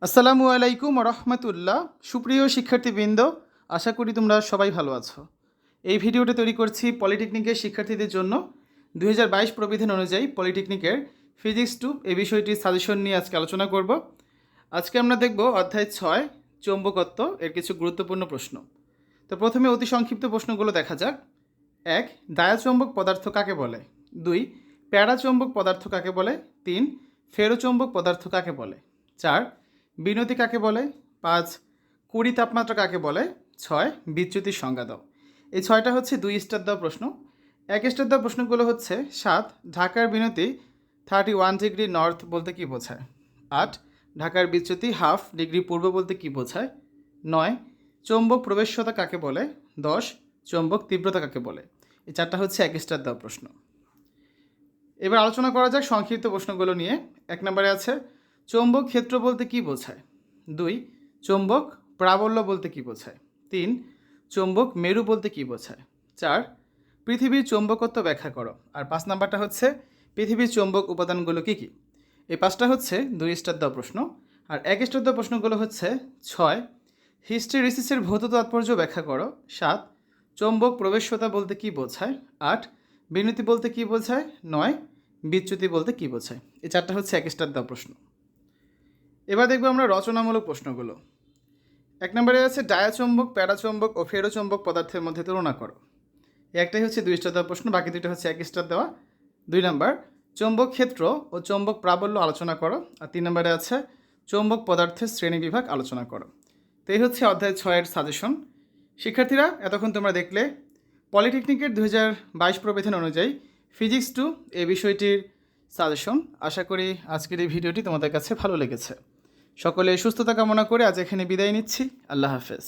আসসালামু আলাইকুম রহমতুল্লাহ। সুপ্রিয় শিক্ষার্থীবৃন্দ, আশা করি তোমরা সবাই ভালো আছো। এই ভিডিওটা তৈরি করছি পলিটেকনিকের শিক্ষার্থীদের জন্য। 2022 প্রবিধান অনুযায়ী পলিটেকনিকের ফিজিক্স 2 এই বিষয়টির সাজেশন নিয়ে আজকে আলোচনা করব। আজকে আমরা দেখব অধ্যায় 6 চৌম্বকত্ব এর কিছু গুরুত্বপূর্ণ প্রশ্ন। তো প্রথমে অতি সংক্ষিপ্ত প্রশ্নগুলো দেখা যাক। 1. দায়াচৌম্বক পদার্থ কাকে বলে? 2. প্যারাচৌম্বক পদার্থ কাকে বলে? 3. ফেরোচৌম্বক পদার্থ কাকে বলে? 4. বিনতি কাকে বলে? 5. কুড়ি তাপমাত্রা কাকে বলে? 6. বিচ্যুতির সংজ্ঞা দাও। এই 6টা হচ্ছে 2 স্টার দেওয়া প্রশ্ন। 1 স্টার দেওয়া প্রশ্নগুলো হচ্ছে 7. ঢাকার বিনতি 31 ডিগ্রি নর্থ বলতে কী বোঝায়? 8. ঢাকার বিচ্যুতি হাফ ডিগ্রি পূর্ব বলতে কী বোঝায়? 9. চৌম্বক প্রবেশ্যতা কাকে বলে? 10. চৌম্বক তীব্রতা কাকে বলে? এই 4টা হচ্ছে 1 স্টার দেওয়া প্রশ্ন। এবার আলোচনা করা যাক সংক্ষিপ্ত প্রশ্নগুলো নিয়ে। 1 নম্বরে আছে চৌম্বক ক্ষেত্র বলতে কী বোঝায়? 2. চৌম্বক প্রাবল্য বলতে কী বোঝায়? 3. চৌম্বক মেরু বলতে কী বোঝায়? 4. পৃথিবীর চৌম্বকত্ব ব্যাখ্যা করো। আর 5 নাম্বারটা হচ্ছে পৃথিবীর চৌম্বক উপাদানগুলো কী কী? এই 5টা হচ্ছে 2 স্টার দেওয়া প্রশ্ন। আর 1 স্টার দেওয়া প্রশ্নগুলো হচ্ছে 6. হিস্টেরিসিসের ভৌত তাৎপর্য ব্যাখ্যা করো। 7. চৌম্বক প্রবেশ্যতা বলতে কী বোঝায়? 8. বিনতি বলতে কী বোঝায়? 9. বিচ্যুতি বলতে কী বোঝায়? এই 4টা হচ্ছে 1 স্টার দেওয়া প্রশ্ন। এবার দেখবো আমরা রচনামূলক প্রশ্নগুলো। 1 নম্বরে আছে ডায়াচৌম্বক, প্যারাচৌম্বক ও ফেরোচৌম্বক পদার্থের মধ্যে তুলনা করো। একটাই হচ্ছে 2 স্টার দেওয়া প্রশ্ন, বাকি দুইটা হচ্ছে 1 স্টার দেওয়া। 2 নম্বর চৌম্বক ক্ষেত্র ও চৌম্বক প্রাবল্য আলোচনা করো। আর 3 নম্বরে আছে চৌম্বক পদার্থের শ্রেণীবিভাগ আলোচনা করো। তো এই হচ্ছে অধ্যায় 6-এর সাজেশন। শিক্ষার্থীরা, এতক্ষণ তোমরা দেখলে পলিটেকনিকের 2022 প্রবিধান অনুযায়ী ফিজিক্স 2 এই বিষয়টির সাজেশন। আশা করি আজকের এই ভিডিওটি তোমাদের কাছে ভালো লেগেছে। সকলে সুস্থতা কামনা করে আজ এখানে বিদায় নিচ্ছি। আল্লাহ হাফেজ।